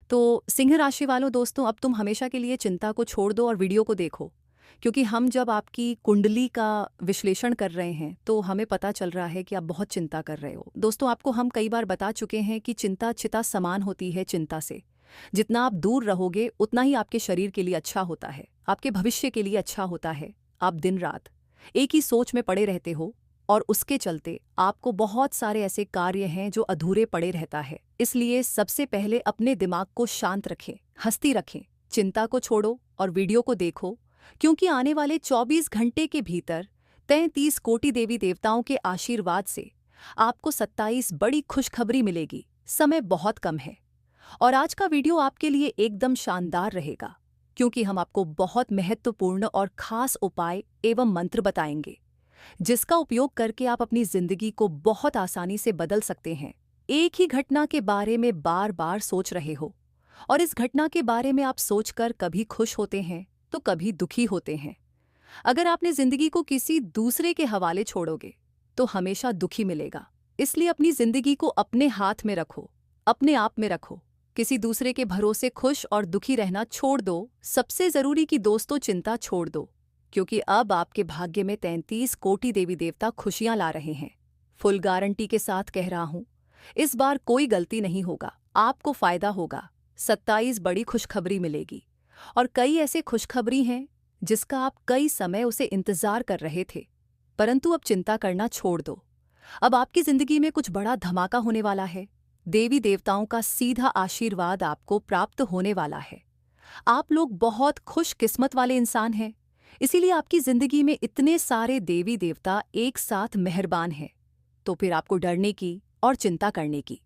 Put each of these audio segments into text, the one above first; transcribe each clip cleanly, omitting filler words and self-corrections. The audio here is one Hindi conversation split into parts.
तो सिंह राशि वालों दोस्तों, अब तुम हमेशा के लिए चिंता को छोड़ दो और वीडियो को देखो। क्योंकि हम जब आपकी कुंडली का विश्लेषण कर रहे हैं तो हमें पता चल रहा है कि आप बहुत चिंता कर रहे हो। दोस्तों, आपको हम कई बार बता चुके हैं कि चिंता चिता समान होती है चिंता से। जितना आप दूर रहोगे उतना ही आपके शरीर के लिए अच्छा होता है, आपके भविष्य के लिए अच्छा होता है। आप दिन रात एक ही सोच में पड़े रहते हो और उसके चलते आपको बहुत सारे ऐसे कार्य हैं जो अधूरे पड़े रहता है। इसलिए सबसे पहले अपने दिमाग को शांत रखें, हंसती रखें, चिंता को छोड़ो और वीडियो को देखो। क्योंकि आने वाले 24 घंटे के भीतर 33 कोटि देवी देवताओं के आशीर्वाद से आपको 27 बड़ी खुशखबरी मिलेगी। समय बहुत कम है और आज का वीडियो आपके लिए एकदम शानदार रहेगा, क्योंकि हम आपको बहुत महत्वपूर्ण और खास उपाय एवं मंत्र बताएंगे जिसका उपयोग करके आप अपनी जिंदगी को बहुत आसानी से बदल सकते हैं। एक ही घटना के बारे में बार बार सोच रहे हो और इस घटना के बारे में आप सोचकर कभी खुश होते हैं तो कभी दुखी होते हैं। अगर आपने जिंदगी को किसी दूसरे के हवाले छोड़ोगे तो हमेशा दुखी मिलेगा। इसलिए अपनी जिंदगी को अपने हाथ में रखो, अपने आप में रखो। किसी दूसरे के भरोसे खुश और दुखी रहना छोड़ दो। सबसे जरूरी कि दोस्तों, चिंता छोड़ दो, क्योंकि अब आपके भाग्य में 33 कोटि देवी देवता खुशियां ला रहे हैं। फुल गारंटी के साथ कह रहा हूं, इस बार कोई गलती नहीं होगा, आपको फायदा होगा। 27 बड़ी खुशखबरी मिलेगी और कई ऐसे खुशखबरी हैं जिसका आप कई समय उसे इंतजार कर रहे थे। परंतु अब चिंता करना छोड़ दो। अब आपकी जिंदगी में कुछ बड़ा धमाका होने वाला है। देवी देवताओं का सीधा आशीर्वाद आपको प्राप्त होने वाला है। आप लोग बहुत खुशकिस्मत वाले इंसान हैं, इसीलिए आपकी जिंदगी में इतने सारे देवी देवता एक साथ मेहरबान हैं। तो फिर आपको डरने की और चिंता करने की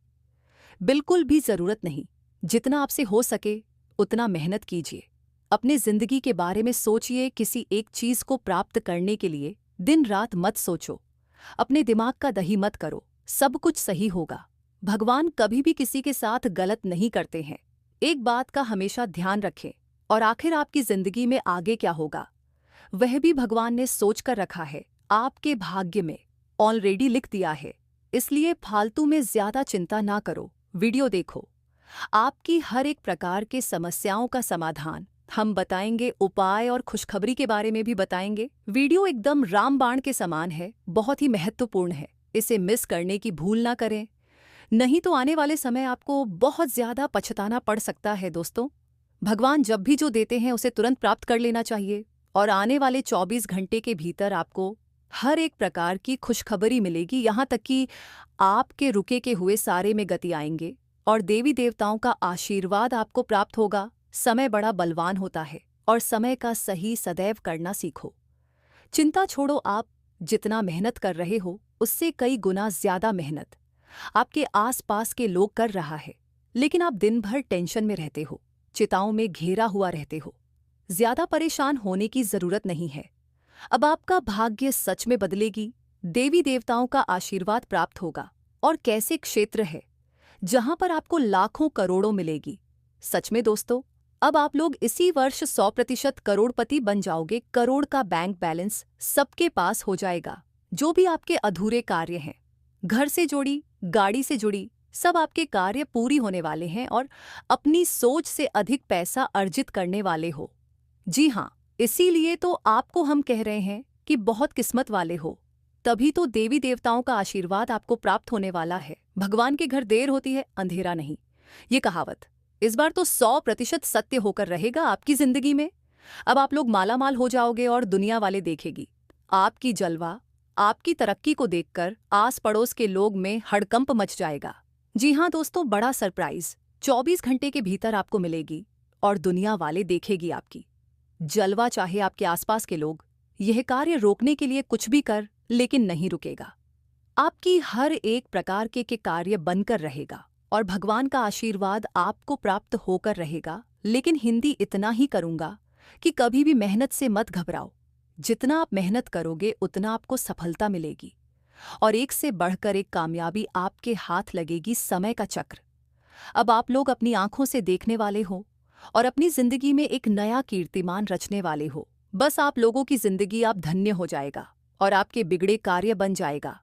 बिल्कुल भी जरूरत नहीं। जितना आपसे हो सके उतना मेहनत कीजिए। अपने जिंदगी के बारे में सोचिए। किसी एक चीज को प्राप्त करने के लिए दिन रात मत सोचो, अपने दिमाग का दही मत करो। सब कुछ सही होगा। भगवान कभी भी किसी के साथ गलत नहीं करते हैं। एक बात का हमेशा ध्यान रखें, और आखिर आपकी जिंदगी में आगे क्या होगा वह भी भगवान ने सोच कर रखा है, आपके भाग्य में ऑलरेडी लिख दिया है। इसलिए फालतू में ज्यादा चिंता ना करो, वीडियो देखो। आपकी हर एक प्रकार के समस्याओं का समाधान हम बताएंगे, उपाय और खुशखबरी के बारे में भी बताएंगे। वीडियो एकदम रामबाण के समान है, बहुत ही महत्वपूर्ण है। इसे मिस करने की भूल ना करें, नहीं तो आने वाले समय आपको बहुत ज्यादा पछताना पड़ सकता है। दोस्तों, भगवान जब भी जो देते हैं उसे तुरंत प्राप्त कर लेना चाहिए और आने वाले 24 घंटे के भीतर आपको हर एक प्रकार की खुशखबरी मिलेगी। यहाँ तक कि आपके रुके के हुए सारे में गति आएंगे और देवी देवताओं का आशीर्वाद आपको प्राप्त होगा। समय बड़ा बलवान होता है और समय का सही सदैव करना सीखो। चिंता छोड़ो। आप जितना मेहनत कर रहे हो उससे कई गुना ज्यादा मेहनत आपके आसपास के लोग कर रहा है, लेकिन आप दिन भर टेंशन में रहते हो, चिताओं में घेरा हुआ रहते हो। ज्यादा परेशान होने की जरूरत नहीं है। अब आपका भाग्य सच में बदलेगी। देवी देवताओं का आशीर्वाद प्राप्त होगा। और कैसे क्षेत्र है जहां पर आपको लाखों करोड़ों मिलेगी। सच में दोस्तों, अब आप लोग इसी वर्ष 100% करोड़पति बन जाओगे। करोड़ का बैंक बैलेंस सबके पास हो जाएगा। जो भी आपके अधूरे कार्य हैं, घर से जुड़ी, गाड़ी से जुड़ी, सब आपके कार्य पूरी होने वाले हैं और अपनी सोच से अधिक पैसा अर्जित करने वाले हो। जी हाँ, इसीलिए तो आपको हम कह रहे हैं कि बहुत किस्मत वाले हो। तभी तो देवी देवताओं का आशीर्वाद आपको प्राप्त होने वाला है। भगवान के घर देर होती है, अंधेरा नहीं, ये कहावत इस बार तो 100% सत्य होकर रहेगा आपकी जिंदगी में। अब आप लोग मालामाल हो जाओगे और दुनिया वाले देखेगी आपकी जलवा, आपकी तरक्की को देखकर आस पड़ोस के लोग में हड़कंप मच जाएगा। जी हाँ दोस्तों, बड़ा सरप्राइज 24 घंटे के भीतर आपको मिलेगी और दुनिया वाले देखेगी आपकी जलवा। चाहे आपके आसपास के लोग यह कार्य रोकने के लिए कुछ भी कर, लेकिन नहीं रुकेगा। आपकी हर एक प्रकार के कार्य बनकर रहेगा और भगवान का आशीर्वाद आपको प्राप्त होकर रहेगा। लेकिन हिंदी इतना ही करूंगा कि कभी भी मेहनत से मत घबराओ। जितना आप मेहनत करोगे उतना आपको सफलता मिलेगी और एक से बढ़कर एक कामयाबी आपके हाथ लगेगी। समय का चक्र अब आप लोग अपनी आंखों से देखने वाले हो और अपनी जिंदगी में एक नया कीर्तिमान रचने वाले हो। बस आप लोगों की जिंदगी आप धन्य हो जाएगा और आपके बिगड़े कार्य बन जाएगा।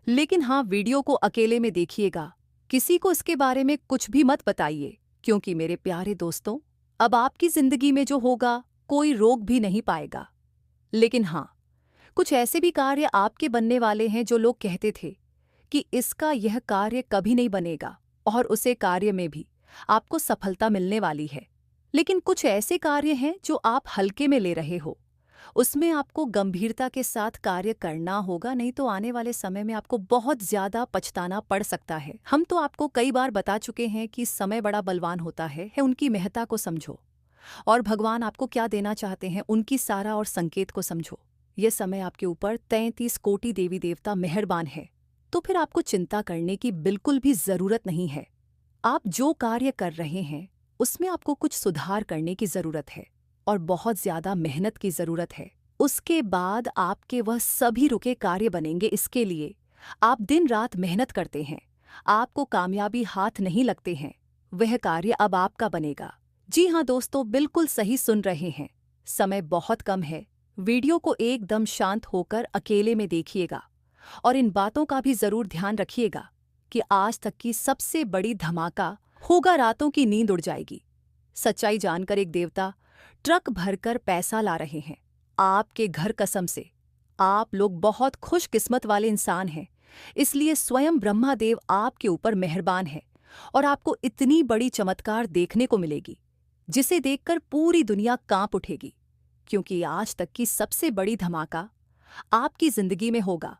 लेकिन हाँ, वीडियो को अकेले में देखिएगा, किसी को इसके बारे में कुछ भी मत बताइए, क्योंकि मेरे प्यारे दोस्तों, अब आपकी जिंदगी में जो होगा कोई रोक भी नहीं पाएगा। लेकिन हाँ, कुछ ऐसे भी कार्य आपके बनने वाले हैं जो लोग कहते थे कि इसका यह कार्य कभी नहीं बनेगा, और उसे कार्य में भी आपको सफलता मिलने वाली है। लेकिन कुछ ऐसे कार्य हैं जो आप हल्के में ले रहे हो, उसमें आपको गंभीरता के साथ कार्य करना होगा, नहीं तो आने वाले समय में आपको बहुत ज्यादा पछताना पड़ सकता है। हम तो आपको कई बार बता चुके हैं कि समय बड़ा बलवान होता है, उनकी महत्ता को समझो, और भगवान आपको क्या देना चाहते हैं उनकी सारा और संकेत को समझो। ये समय आपके ऊपर 33 कोटि देवी देवता मेहरबान है, तो फिर आपको चिंता करने की बिल्कुल भी जरूरत नहीं है। आप जो कार्य कर रहे हैं उसमें आपको कुछ सुधार करने की जरूरत है और बहुत ज्यादा मेहनत की जरूरत है। उसके बाद आपके वह सभी रुके कार्य बनेंगे। इसके लिए आप दिन रात मेहनत करते हैं, आपको कामयाबी हाथ नहीं लगते हैं, वह कार्य अब आपका बनेगा। जी हाँ दोस्तों, बिल्कुल सही सुन रहे हैं। समय बहुत कम है। वीडियो को एकदम शांत होकर अकेले में देखिएगा और इन बातों का भी जरूर ध्यान रखिएगा कि आज तक की सबसे बड़ी धमाका होगा, रातों की नींद उड़ जाएगी। सच्चाई जानकर एक देवता ट्रक भरकर पैसा ला रहे हैं आपके घर। कसम से आप लोग बहुत खुशकिस्मत वाले इंसान हैं, इसलिए स्वयं ब्रह्मादेव आपके ऊपर मेहरबान है और आपको इतनी बड़ी चमत्कार देखने को मिलेगी जिसे देखकर पूरी दुनिया कांप उठेगी, क्योंकि आज तक की सबसे बड़ी धमाका आपकी जिंदगी में होगा।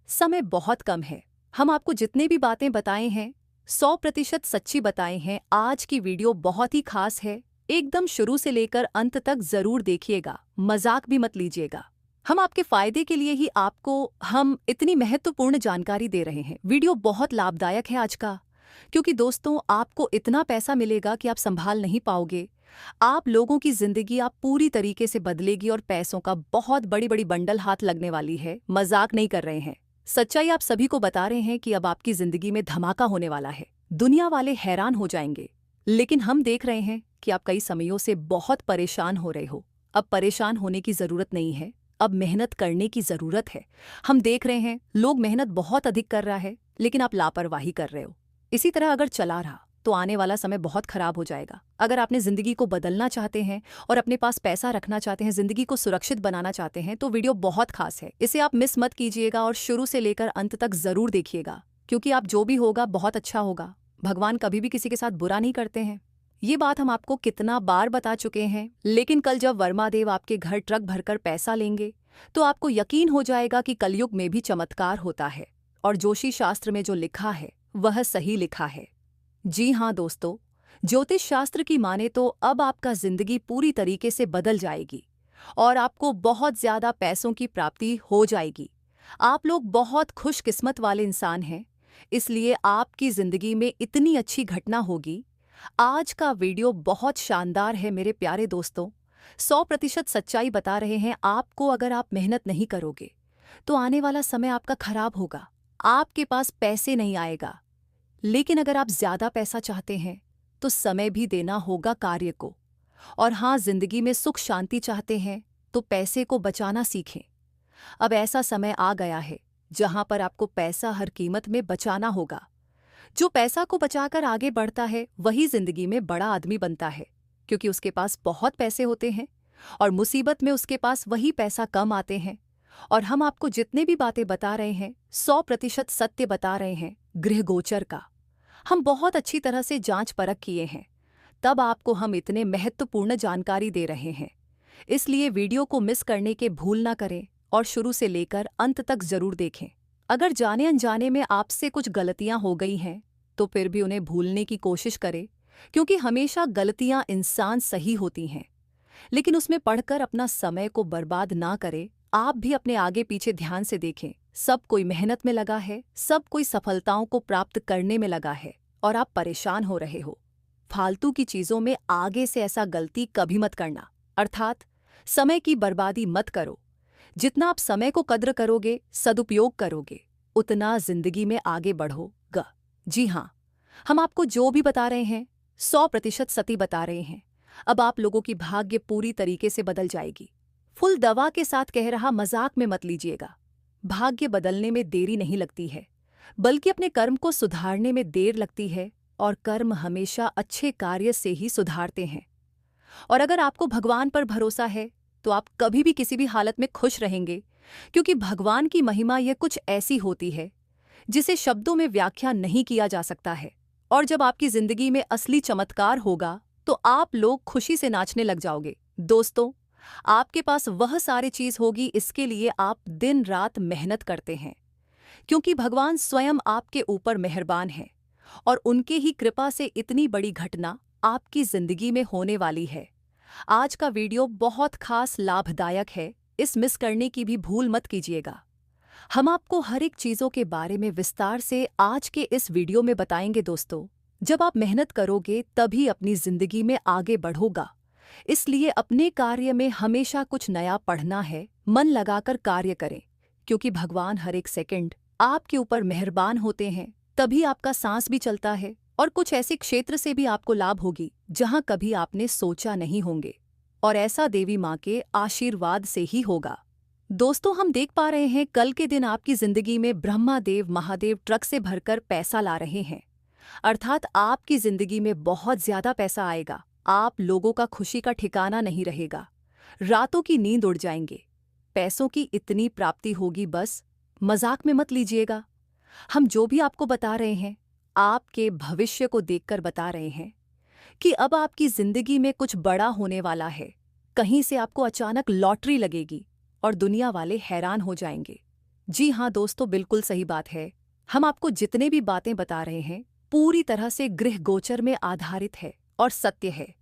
समय बहुत कम है। हम आपको जितने भी बातें बताए हैं 100% सच्ची बताए हैं। आज की वीडियो बहुत ही खास है, एकदम शुरू से लेकर अंत तक जरूर देखिएगा, मजाक भी मत लीजिएगा। हम आपके फायदे के लिए ही आपको हम इतनी महत्वपूर्ण जानकारी दे रहे हैं। वीडियो बहुत लाभदायक है आज का, क्योंकि दोस्तों आपको इतना पैसा मिलेगा कि आप संभाल नहीं पाओगे। आप लोगों की जिंदगी आप पूरी तरीके से बदलेगी और पैसों का बहुत बड़ी बड़ी बंडल हाथ लगने वाली है। मजाक नहीं कर रहे हैं, सच्चाई आप सभी को बता रहे हैं कि अब आपकी जिंदगी में धमाका होने वाला है। दुनिया वाले हैरान हो जाएंगे। लेकिन हम देख रहे हैं कि आप कई समयों से बहुत परेशान हो रहे हो। अब परेशान होने की जरूरत नहीं है, अब मेहनत करने की जरूरत है। हम देख रहे हैं लोग मेहनत बहुत अधिक कर रहा है, लेकिन आप लापरवाही कर रहे हो। इसी तरह अगर चला रहा तो आने वाला समय बहुत खराब हो जाएगा। अगर आपने जिंदगी को बदलना चाहते हैं और अपने पास पैसा रखना चाहते हैं, जिंदगी को सुरक्षित बनाना चाहते हैं, तो वीडियो बहुत खास है। इसे आप मिस मत कीजिएगा और शुरू से लेकर अंत तक जरूर देखिएगा, क्योंकि आप जो भी होगा बहुत अच्छा होगा। भगवान कभी भी किसी के साथ बुरा नहीं करते हैं। ये बात हम आपको कितना बार बता चुके हैं, लेकिन कल जब वर्मादेव आपके घर ट्रक भरकर पैसा लेंगे तो आपको यकीन हो जाएगा कि कलयुग में भी चमत्कार होता है और जोशी शास्त्र में जो लिखा है वह सही लिखा है। जी हाँ दोस्तों, ज्योतिष शास्त्र की माने तो अब आपका जिंदगी पूरी तरीके से बदल जाएगी और आपको बहुत ज्यादा पैसों की प्राप्ति हो जाएगी। आप लोग बहुत खुशकिस्मत वाले इंसान हैं, इसलिए आपकी जिंदगी में इतनी अच्छी घटना होगी। आज का वीडियो बहुत शानदार है मेरे प्यारे दोस्तों, 100% सच्चाई बता रहे हैं आपको। अगर आप मेहनत नहीं करोगे तो आने वाला समय आपका खराब होगा, आपके पास पैसे नहीं आएगा। लेकिन अगर आप ज्यादा पैसा चाहते हैं तो समय भी देना होगा कार्य को। और हाँ, जिंदगी में सुख शांति चाहते हैं तो पैसे को बचाना सीखें। अब ऐसा समय आ गया है जहां पर आपको पैसा हर कीमत में बचाना होगा। जो पैसा को बचाकर आगे बढ़ता है वही जिंदगी में बड़ा आदमी बनता है, क्योंकि उसके पास बहुत पैसे होते हैं और मुसीबत में उसके पास वही पैसा कम आते हैं। और हम आपको जितने भी बातें बता रहे हैं 100% सत्य बता रहे हैं। गृह गोचर का हम बहुत अच्छी तरह से जांच परख किए हैं, तब आपको हम इतने महत्वपूर्ण जानकारी दे रहे हैं। इसलिए वीडियो को मिस करने के भूल ना करें और शुरू से लेकर अंत तक जरूर देखें। अगर जाने अनजाने में आपसे कुछ गलतियां हो गई हैं तो फिर भी उन्हें भूलने की कोशिश करें, क्योंकि हमेशा गलतियां इंसान सही होती हैं, लेकिन उसमें पढ़कर अपना समय को बर्बाद ना करें। आप भी अपने आगे पीछे ध्यान से देखें। सब कोई मेहनत में लगा है, सब कोई सफलताओं को प्राप्त करने में लगा है और आप परेशान हो रहे हो। फालतू की चीजों में आगे से ऐसा गलती कभी मत करना, अर्थात समय की बर्बादी मत करो। जितना आप समय को कद्र करोगे, सदुपयोग करोगे, उतना जिंदगी में आगे बढ़ोगा। जी हाँ, हम आपको जो भी बता रहे हैं 100% सती बता रहे हैं। अब आप लोगों की भाग्य पूरी तरीके से बदल जाएगी। फुल दवा के साथ कह रहा, मजाक में मत लीजिएगा। भाग्य बदलने में देरी नहीं लगती है, बल्कि अपने कर्म को सुधारने में देर लगती है। और कर्म हमेशा अच्छे कार्य से ही सुधारते हैं। और अगर आपको भगवान पर भरोसा है तो आप कभी भी किसी भी हालत में खुश रहेंगे, क्योंकि भगवान की महिमा यह कुछ ऐसी होती है जिसे शब्दों में व्याख्या नहीं किया जा सकता है। और जब आपकी जिंदगी में असली चमत्कार होगा तो आप लोग खुशी से नाचने लग जाओगे। दोस्तों, आपके पास वह सारी चीज होगी, इसके लिए आप दिन रात मेहनत करते हैं, क्योंकि भगवान स्वयं आपके ऊपर मेहरबान है और उनके ही कृपा से इतनी बड़ी घटना आपकी जिंदगी में होने वाली है। आज का वीडियो बहुत खास लाभदायक है, इस मिस करने की भी भूल मत कीजिएगा। हम आपको हर एक चीजों के बारे में विस्तार से आज के इस वीडियो में बताएंगे। दोस्तों, जब आप मेहनत करोगे तभी अपनी जिंदगी में आगे बढ़ोगा, इसलिए अपने कार्य में हमेशा कुछ नया पढ़ना है। मन लगाकर कार्य करें, क्योंकि भगवान हर एक सेकंड आपके ऊपर मेहरबान होते हैं। तभी आपका सांस भी चलता है और कुछ ऐसे क्षेत्र से भी आपको लाभ होगी जहां कभी आपने सोचा नहीं होंगे, और ऐसा देवी माँ के आशीर्वाद से ही होगा। दोस्तों, हम देख पा रहे हैं कल के दिन आपकी जिंदगी में ब्रह्मा देव महादेव ट्रक से भरकर पैसा ला रहे हैं, अर्थात आपकी जिंदगी में बहुत ज्यादा पैसा आएगा। आप लोगों का खुशी का ठिकाना नहीं रहेगा, रातों की नींद उड़ जाएंगे। पैसों की इतनी प्राप्ति होगी, बस मजाक में मत लीजिएगा। हम जो भी आपको बता रहे हैं आपके भविष्य को देखकर बता रहे हैं कि अब आपकी जिंदगी में कुछ बड़ा होने वाला है। कहीं से आपको अचानक लॉटरी लगेगी और दुनिया वाले हैरान हो जाएंगे। जी हाँ दोस्तों, बिल्कुल सही बात है। हम आपको जितने भी बातें बता रहे हैं पूरी तरह से गृह गोचर में आधारित है और सत्य है।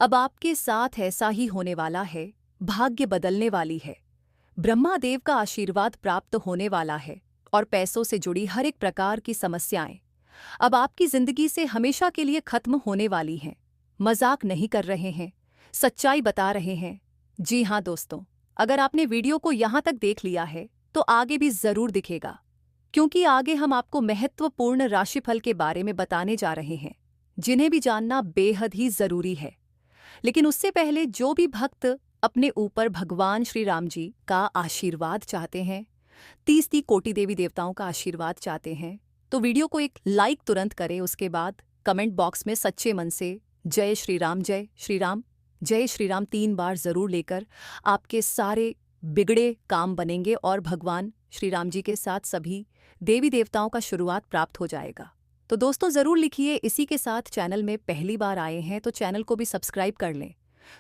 अब आपके साथ ऐसा ही होने वाला है, भाग्य बदलने वाली है, ब्रह्मादेव का आशीर्वाद प्राप्त होने वाला है और पैसों से जुड़ी हर एक प्रकार की समस्याएं अब आपकी जिंदगी से हमेशा के लिए खत्म होने वाली हैं। मजाक नहीं कर रहे हैं, सच्चाई बता रहे हैं। जी हाँ दोस्तों, अगर आपने वीडियो को यहाँ तक देख लिया है तो आगे भी जरूर दिखेगा, क्योंकि आगे हम आपको महत्वपूर्ण राशिफल के बारे में बताने जा रहे हैं, जिन्हें भी जानना बेहद ही जरूरी है। लेकिन उससे पहले जो भी भक्त अपने ऊपर भगवान श्री राम जी का आशीर्वाद चाहते हैं, 30 कोटि देवी देवताओं का आशीर्वाद चाहते हैं, तो वीडियो को एक लाइक तुरंत करें। उसके बाद कमेंट बॉक्स में सच्चे मन से जय श्री राम, जय श्री राम, जय श्री राम 3 बार जरूर लेकर आपके सारे बिगड़े काम बनेंगे और भगवान श्री राम जी के साथ सभी देवी देवताओं का शुरुआत प्राप्त हो जाएगा। तो दोस्तों जरूर लिखिए। इसी के साथ चैनल में पहली बार आए हैं तो चैनल को भी सब्सक्राइब कर लें।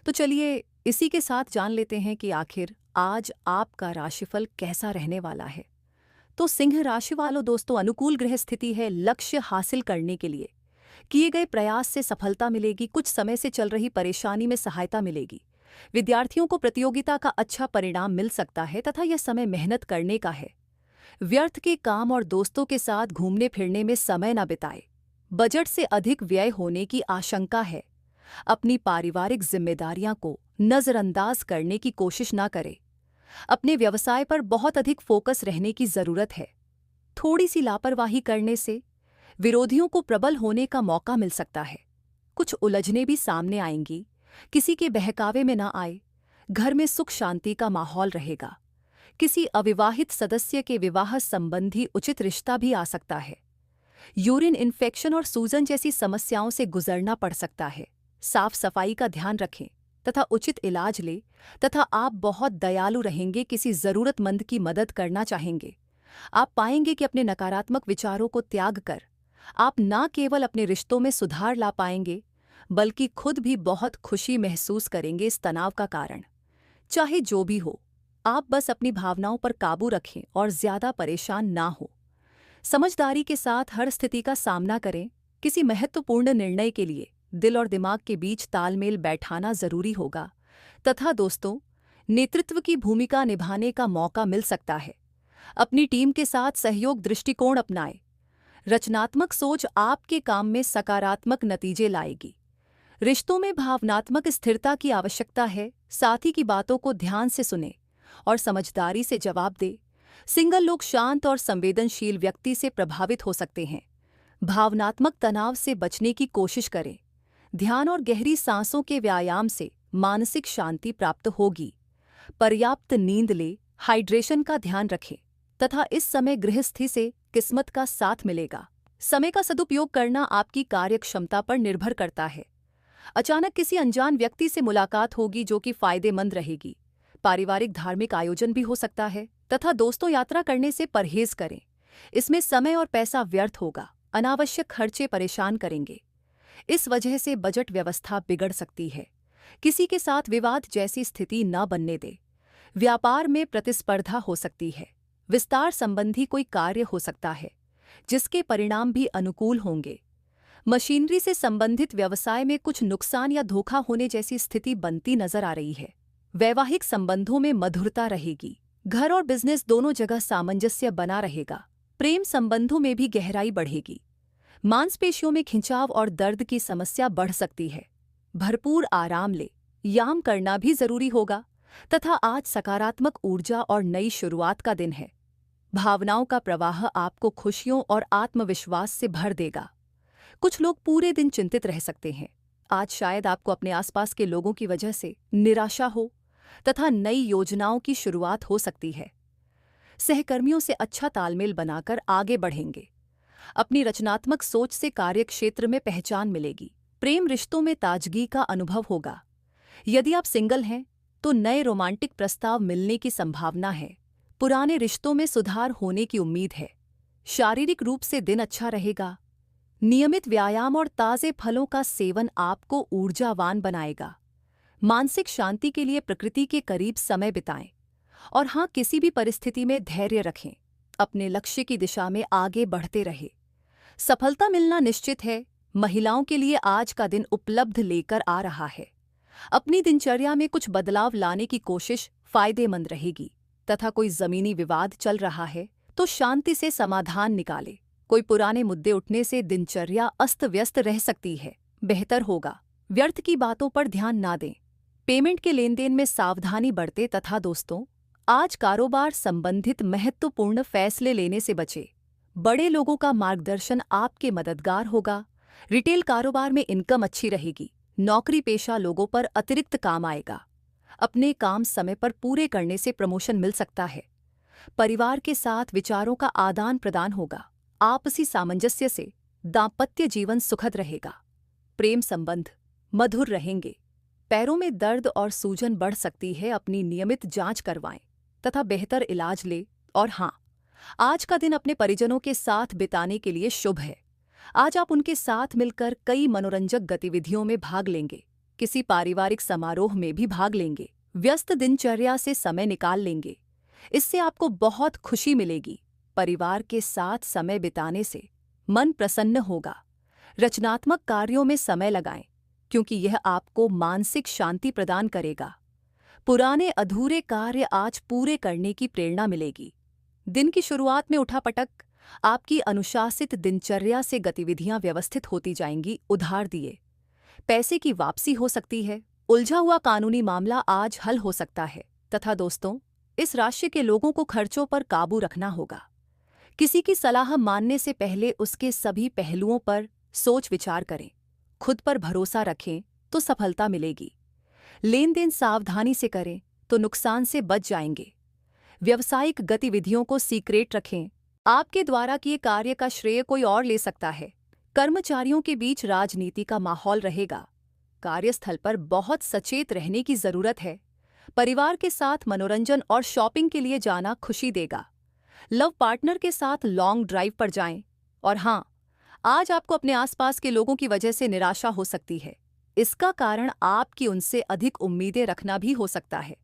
तो चलिए इसी के साथ जान लेते हैं कि आखिर आज आपका राशिफल कैसा रहने वाला है। तो सिंह राशि वालों दोस्तों, अनुकूल ग्रह स्थिति है। लक्ष्य हासिल करने के लिए किए गए प्रयास से सफलता मिलेगी। कुछ समय से चल रही परेशानी में सहायता मिलेगी। विद्यार्थियों को प्रतियोगिता का अच्छा परिणाम मिल सकता है तथा यह समय मेहनत करने का है। व्यर्थ के काम और दोस्तों के साथ घूमने फिरने में समय न बिताए। बजट से अधिक व्यय होने की आशंका है। अपनी पारिवारिक जिम्मेदारियां को नजरअंदाज करने की कोशिश न करें। अपने व्यवसाय पर बहुत अधिक फोकस रहने की जरूरत है। थोड़ी सी लापरवाही करने से विरोधियों को प्रबल होने का मौका मिल सकता है। कुछ उलझनें भी सामने आएंगी, किसी के बहकावे में न आए। घर में सुख शांति का माहौल रहेगा। किसी अविवाहित सदस्य के विवाह संबंधी उचित रिश्ता भी आ सकता है। यूरिन इन्फेक्शन और सूजन जैसी समस्याओं से गुजरना पड़ सकता है। साफ सफाई का ध्यान रखें तथा उचित इलाज लें तथा आप बहुत दयालु रहेंगे। किसी जरूरतमंद की मदद करना चाहेंगे। आप पाएंगे कि अपने नकारात्मक विचारों को त्याग कर आप न केवल अपने रिश्तों में सुधार ला पाएंगे, बल्कि खुद भी बहुत खुशी महसूस करेंगे इस तनाव का कारण। चाहे जो भी हो, आप बस अपनी भावनाओं पर काबू रखें और ज्यादा परेशान ना हो। समझदारी के साथ हर स्थिति का सामना करें। किसी महत्वपूर्ण निर्णय के लिए दिल और दिमाग के बीच तालमेल बैठाना जरूरी होगा तथा दोस्तों, नेतृत्व की भूमिका निभाने का मौका मिल सकता है। अपनी टीम के साथ सहयोग दृष्टिकोण अपनाएं। रचनात्मक सोच आपके काम में सकारात्मक नतीजे लाएगी। रिश्तों में भावनात्मक स्थिरता की आवश्यकता है। साथी की बातों को ध्यान से सुनें और समझदारी से जवाब दें। सिंगल लोग शांत और संवेदनशील व्यक्ति से प्रभावित हो सकते हैं। भावनात्मक तनाव से बचने की कोशिश करें। ध्यान और गहरी सांसों के व्यायाम से मानसिक शांति प्राप्त होगी। पर्याप्त नींद ले, हाइड्रेशन का ध्यान रखें तथा इस समय गृहस्थी से किस्मत का साथ मिलेगा। समय का सदुपयोग करना आपकी कार्यक्षमता पर निर्भर करता है। अचानक किसी अनजान व्यक्ति से मुलाकात होगी जो कि फायदेमंद रहेगी। पारिवारिक धार्मिक आयोजन भी हो सकता है तथा दोस्तों यात्रा करने से परहेज करें। इसमें समय और पैसा व्यर्थ होगा। अनावश्यक खर्चे परेशान करेंगे। इस वजह से बजट व्यवस्था बिगड़ सकती है। किसी के साथ विवाद जैसी स्थिति न बनने दे। व्यापार में प्रतिस्पर्धा हो सकती है। विस्तार संबंधी कोई कार्य हो सकता है जिसके परिणाम भी अनुकूल होंगे। मशीनरी से संबंधित व्यवसाय में कुछ नुकसान या धोखा होने जैसी स्थिति बनती नजर आ रही है। वैवाहिक संबंधों में मधुरता रहेगी। घर और बिजनेस दोनों जगह सामंजस्य बना रहेगा। प्रेम संबंधों में भी गहराई बढ़ेगी। मांसपेशियों में खिंचाव और दर्द की समस्या बढ़ सकती है। भरपूर आराम ले, व्यायाम करना भी जरूरी होगा तथा आज सकारात्मक ऊर्जा और नई शुरुआत का दिन है। भावनाओं का प्रवाह आपको खुशियों और आत्मविश्वास से भर देगा। कुछ लोग पूरे दिन चिंतित रह सकते हैं। आज शायद आपको अपने आसपास के लोगों की वजह से निराशा हो तथा नई योजनाओं की शुरुआत हो सकती है। सहकर्मियों से अच्छा तालमेल बनाकर आगे बढ़ेंगे। अपनी रचनात्मक सोच से कार्यक्षेत्र में पहचान मिलेगी। प्रेम रिश्तों में ताजगी का अनुभव होगा। यदि आप सिंगल हैं तो नए रोमांटिक प्रस्ताव मिलने की संभावना है। पुराने रिश्तों में सुधार होने की उम्मीद है। शारीरिक रूप से दिन अच्छा रहेगा। नियमित व्यायाम और ताज़े फलों का सेवन आपको ऊर्जावान बनाएगा। मानसिक शांति के लिए प्रकृति के करीब समय बिताएं और हाँ, किसी भी परिस्थिति में धैर्य रखें। अपने लक्ष्य की दिशा में आगे बढ़ते रहे। सफलता मिलना निश्चित है। महिलाओं के लिए आज का दिन उपलब्ध लेकर आ रहा है। अपनी दिनचर्या में कुछ बदलाव लाने की कोशिश फायदेमंद रहेगी तथा कोई जमीनी विवाद चल रहा है तो शांति से समाधान निकाले। कोई पुराने मुद्दे उठने से दिनचर्या अस्त व्यस्त रह सकती है। बेहतर होगा व्यर्थ की बातों पर ध्यान ना दें। पेमेंट के लेनदेन में सावधानी बरतें तथा दोस्तों, आज कारोबार संबंधित महत्वपूर्ण फैसले लेने से बचें। बड़े लोगों का मार्गदर्शन आपके मददगार होगा। रिटेल कारोबार में इनकम अच्छी रहेगी। नौकरी पेशा लोगों पर अतिरिक्त काम आएगा। अपने काम समय पर पूरे करने से प्रमोशन मिल सकता है। परिवार के साथ विचारों का आदान प्रदान होगा। आपसी सामंजस्य से दाम्पत्य जीवन सुखद रहेगा। प्रेम संबंध मधुर रहेंगे। पैरों में दर्द और सूजन बढ़ सकती है। अपनी नियमित जांच करवाएं तथा बेहतर इलाज ले। और हाँ, आज का दिन अपने परिजनों के साथ बिताने के लिए शुभ है। आज आप उनके साथ मिलकर कई मनोरंजक गतिविधियों में भाग लेंगे। किसी पारिवारिक समारोह में भी भाग लेंगे। व्यस्त दिनचर्या से समय निकाल लेंगे। इससे आपको बहुत खुशी मिलेगी। परिवार के साथ समय बिताने से मन प्रसन्न होगा। रचनात्मक कार्यों में समय लगाएं क्योंकि यह आपको मानसिक शांति प्रदान करेगा। पुराने अधूरे कार्य आज पूरे करने की प्रेरणा मिलेगी। दिन की शुरुआत में उठापटक, आपकी अनुशासित दिनचर्या से गतिविधियां व्यवस्थित होती जाएंगी। उधार दिए पैसे की वापसी हो सकती है। उलझा हुआ कानूनी मामला आज हल हो सकता है। तथा दोस्तों, इस राशि के लोगों को खर्चों पर काबू रखना होगा। किसी की सलाह मानने से पहले उसके सभी पहलुओं पर सोच विचार करें। खुद पर भरोसा रखें तो सफलता मिलेगी। लेन देन सावधानी से करें तो नुकसान से बच जाएंगे। व्यावसायिक गतिविधियों को सीक्रेट रखें। आपके द्वारा किए कार्य का श्रेय कोई और ले सकता है। कर्मचारियों के बीच राजनीति का माहौल रहेगा। कार्यस्थल पर बहुत सचेत रहने की जरूरत है। परिवार के साथ मनोरंजन और शॉपिंग के लिए जाना खुशी देगा। लव पार्टनर के साथ लॉन्ग ड्राइव पर जाएं। और हाँ, आज आपको अपने आसपास के लोगों की वजह से निराशा हो सकती है। इसका कारण आपकी उनसे अधिक उम्मीदें रखना भी हो सकता है।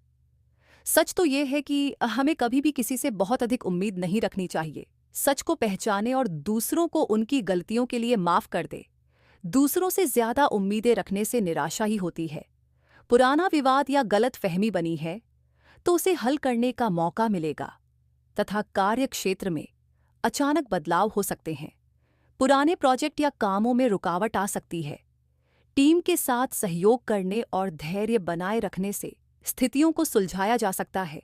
सच तो यह है कि हमें कभी भी किसी से बहुत अधिक उम्मीद नहीं रखनी चाहिए। सच को पहचाने और दूसरों को उनकी गलतियों के लिए माफ कर दे। दूसरों से ज्यादा उम्मीदें रखने से निराशा ही होती है। पुराना विवाद या गलत फहमी बनी है तो उसे हल करने का मौका मिलेगा। तथा कार्य क्षेत्र में अचानक बदलाव हो सकते हैं। पुराने प्रोजेक्ट या कामों में रुकावट आ सकती है। टीम के साथ सहयोग करने और धैर्य बनाए रखने से स्थितियों को सुलझाया जा सकता है।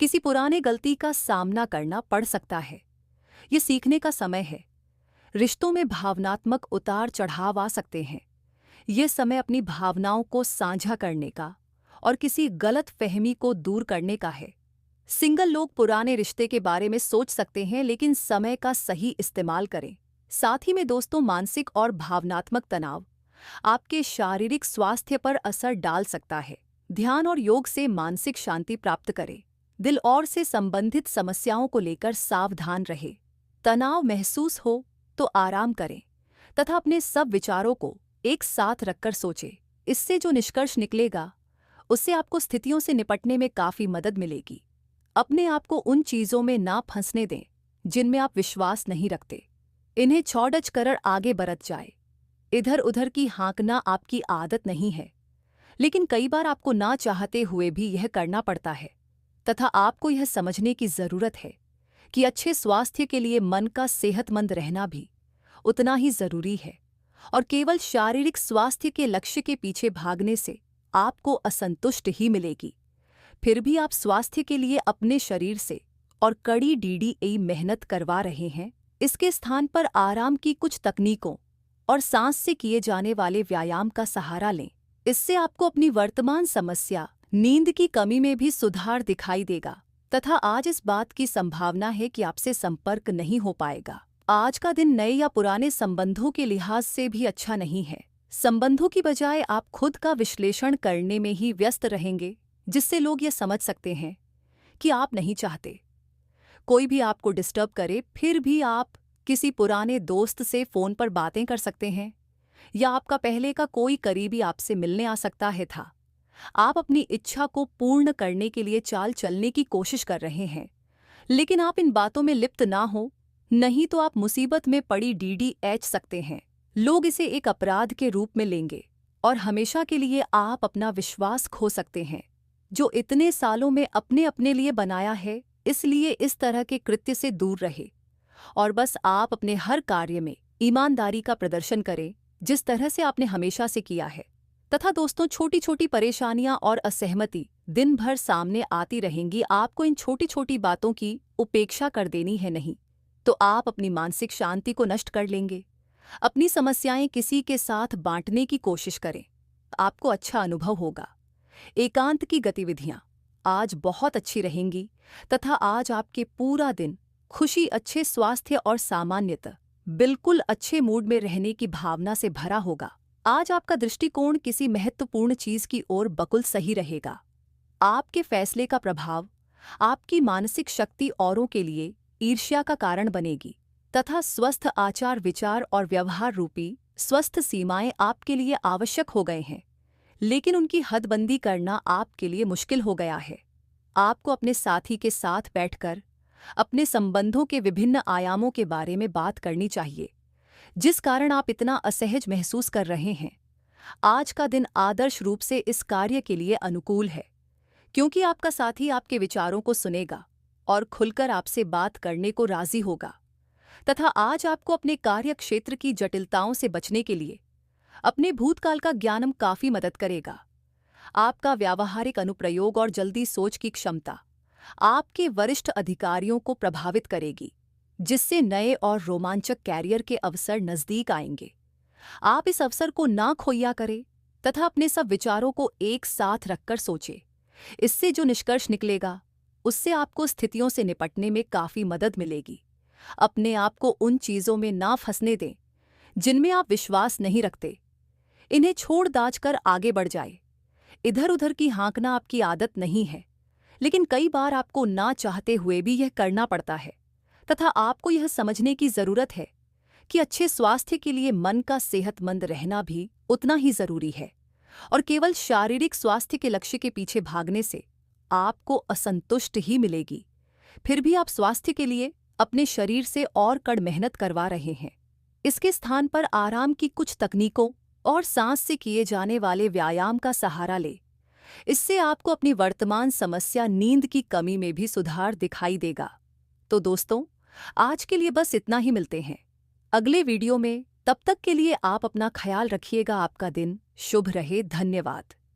किसी पुराने गलती का सामना करना पड़ सकता है। ये सीखने का समय है। रिश्तों में भावनात्मक उतार चढ़ाव आ सकते हैं। ये समय अपनी भावनाओं को साझा करने का और किसी गलत फहमी को दूर करने का है। सिंगल लोग पुराने रिश्ते के बारे में सोच सकते हैं, लेकिन समय का सही इस्तेमाल करें। साथ ही में दोस्तों मानसिक और भावनात्मक तनाव आपके शारीरिक स्वास्थ्य पर असर डाल सकता है। ध्यान और योग से मानसिक शांति प्राप्त करें। दिल और से संबंधित समस्याओं को लेकर सावधान रहे। तनाव महसूस हो तो आराम करें तथा अपने सब विचारों को एक साथ रखकर सोचें। इससे जो निष्कर्ष निकलेगा उससे आपको स्थितियों से निपटने में काफ़ी मदद मिलेगी। अपने आप को उन चीज़ों में ना फंसने दें जिनमें आप विश्वास नहीं रखते। इन्हें छोड़ कर आगे बढ़त जाए। इधर उधर की हाँकना आपकी आदत नहीं है, लेकिन कई बार आपको ना चाहते हुए भी यह करना पड़ता है तथा आपको यह समझने की ज़रूरत है कि अच्छे स्वास्थ्य के लिए मन का सेहतमंद रहना भी उतना ही ज़रूरी है और केवल शारीरिक स्वास्थ्य के लक्ष्य के पीछे भागने से आपको असंतुष्ट ही मिलेगी। फिर भी आप स्वास्थ्य के लिए अपने शरीर से और कड़ी DDA मेहनत करवा रहे हैं। इसके स्थान पर आराम की कुछ तकनीकों और सांस से किए जाने वाले व्यायाम का सहारा लें। इससे आपको अपनी वर्तमान समस्या नींद की कमी में भी सुधार दिखाई देगा तथा आज इस बात की संभावना है कि आपसे संपर्क नहीं हो पाएगा। आज का दिन नए या पुराने संबंधों के लिहाज से भी अच्छा नहीं है। संबंधों की बजाय आप खुद का विश्लेषण करने में ही व्यस्त रहेंगे, जिससे लोग ये समझ सकते हैं कि आप नहीं चाहते कोई भी आपको डिस्टर्ब करे। फिर भी आप किसी पुराने दोस्त से फ़ोन पर बातें कर सकते हैं या आपका पहले का कोई करीबी आपसे मिलने आ सकता है था। आप अपनी इच्छा को पूर्ण करने के लिए चाल चलने की कोशिश कर रहे हैं, लेकिन आप इन बातों में लिप्त ना हो, नहीं तो आप मुसीबत में पड़ी DDH सकते हैं। लोग इसे एक अपराध के रूप में लेंगे और हमेशा के लिए आप अपना विश्वास खो सकते हैं जो इतने सालों में अपने अपने लिए बनाया है। इसलिए इस तरह के कृत्य से दूर रहे और बस आप अपने हर कार्य में ईमानदारी का प्रदर्शन करें जिस तरह से आपने हमेशा से किया है। तथा दोस्तों छोटी छोटी परेशानियां और असहमति दिन भर सामने आती रहेंगी। आपको इन छोटी छोटी बातों की उपेक्षा कर देनी है, नहीं तो आप अपनी मानसिक शांति को नष्ट कर लेंगे। अपनी समस्याएं किसी के साथ बांटने की कोशिश करें, आपको अच्छा अनुभव होगा। एकांत की गतिविधियां आज बहुत अच्छी रहेंगी तथा आज आपके पूरा दिन खुशी, अच्छे स्वास्थ्य और सामान्यतः बिल्कुल अच्छे मूड में रहने की भावना से भरा होगा। आज आपका दृष्टिकोण किसी महत्वपूर्ण चीज की ओर बिल्कुल सही रहेगा। आपके फैसले का प्रभाव आपकी मानसिक शक्ति औरों के लिए ईर्ष्या का कारण बनेगी तथा स्वस्थ आचार विचार और व्यवहार रूपी स्वस्थ सीमाएं आपके लिए आवश्यक हो गए हैं, लेकिन उनकी हदबंदी करना आपके लिए मुश्किल हो गया है। आपको अपने साथी के साथ बैठकर अपने संबंधों के विभिन्न आयामों के बारे में बात करनी चाहिए, जिस कारण आप इतना असहज महसूस कर रहे हैं। आज का दिन आदर्श रूप से इस कार्य के लिए अनुकूल है, क्योंकि आपका साथी आपके विचारों को सुनेगा और खुलकर आपसे बात करने को राजी होगा तथा आज आपको अपने कार्य क्षेत्र की जटिलताओं से बचने के लिए अपने भूतकाल का ज्ञानम काफी मदद करेगा। आपका व्यावहारिक अनुप्रयोग और जल्दी सोच की क्षमता आपके वरिष्ठ अधिकारियों को प्रभावित करेगी, जिससे नए और रोमांचक कैरियर के अवसर नजदीक आएंगे। आप इस अवसर को ना खोया करें तथा अपने सब विचारों को एक साथ रखकर सोचें। इससे जो निष्कर्ष निकलेगा उससे आपको स्थितियों से निपटने में काफी मदद मिलेगी। अपने आप को उन चीजों में ना फंसने दें जिनमें आप विश्वास नहीं रखते। इन्हें छोड़ दाज कर आगे बढ़ जाए। इधर उधर की हाँकना आपकी आदत नहीं है, लेकिन कई बार आपको ना चाहते हुए भी यह करना पड़ता है तथा आपको यह समझने की जरूरत है कि अच्छे स्वास्थ्य के लिए मन का सेहतमंद रहना भी उतना ही जरूरी है और केवल शारीरिक स्वास्थ्य के लक्ष्य के पीछे भागने से आपको असंतुष्ट ही मिलेगी। फिर भी आप स्वास्थ्य के लिए अपने शरीर से और कड़ मेहनत करवा रहे हैं। इसके स्थान पर आराम की कुछ तकनीकों और सांस से किए जाने वाले व्यायाम का सहारा ले। इससे आपको अपनी वर्तमान समस्या नींद की कमी में भी सुधार दिखाई देगा। तो दोस्तों, आज के लिए बस इतना ही। मिलते हैं अगले वीडियो में। तब तक के लिए आप अपना ख्याल रखिएगा। आपका दिन शुभ रहे। धन्यवाद।